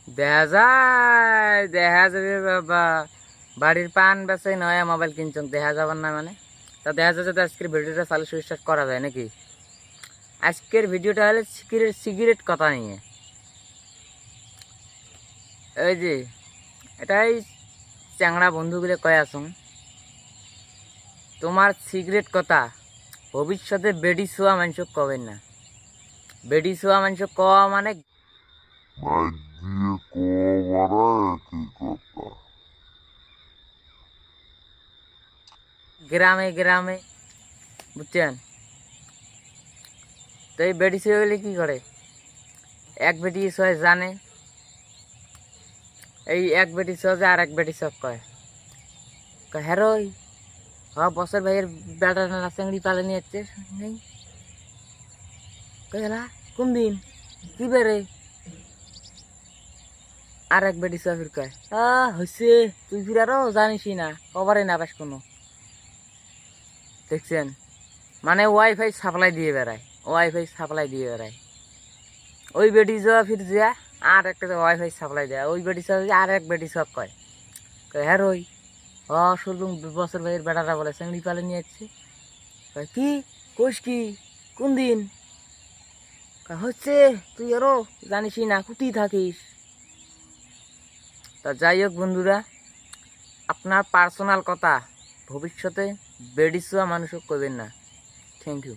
দেখা যাবে বাবা। বাড়ির পান বেচাই নয়া মোবাইল কিনছেন, দেখা যাবার না মানে? তা দেখা যাচ্ছে তো আজকের ভিডিওটা চালু স্টার্ট করা যায় নাকি? আজকের ভিডিওটা হলে সিগারেট কথা নিয়ে। এই যে এটাই চ্যাংড়া বন্ধুগুলো কয়ে আসুন, তোমার সিগারেট কথা ভবিষ্যতে বেডি শোয়া মানুষ কবেন না। বেডি শোয়া মানুষ কওয়া মানে গ্রামে গ্রামে, বুঝছেন? তো এই বেডি শুয়ে গেলে কি করে? এক বেটি সয় জানে, এই এক বেটি সহজে আর এক বেটি সব কয় হ্যারোই বছর ভাইয়ের বেটা না চিংড়ি পালে নিয়ে যাচ্ছে নেই কলা কোন দিন কি বেড়ে? আর এক বেটি সফির কয় হচ্ছে তুই ফির আরো জানিসই না, কবারে না পাস কোনো। দেখছেন? মানে ওয়াইফাই সাপ্লাই দিয়ে বেড়ায়, ওয়াইফাই সাপ্লাই দিয়ে বেড়ায়। ওই বেটি যাওয়া ফির যা আর একটা ওয়াইফাই সাপ্লাই দেয়, ওই বেটি সব আর এক বেটি সব কয় হ্যাঁ রই শুনলুম বছর ভাইয়ের বেটারা বলে চিংড়ি পালে নিয়ে যাচ্ছে। কি কোষ কি কোন দিন? হচ্ছে তুই আরো জানিসই না, কোথায় থাকিস? তা যাই হোক বন্ধুরা, আপনার পার্সোনাল কথা ভবিষ্যতে বেডিসুয়া মানুষও করবেন না। Thank you.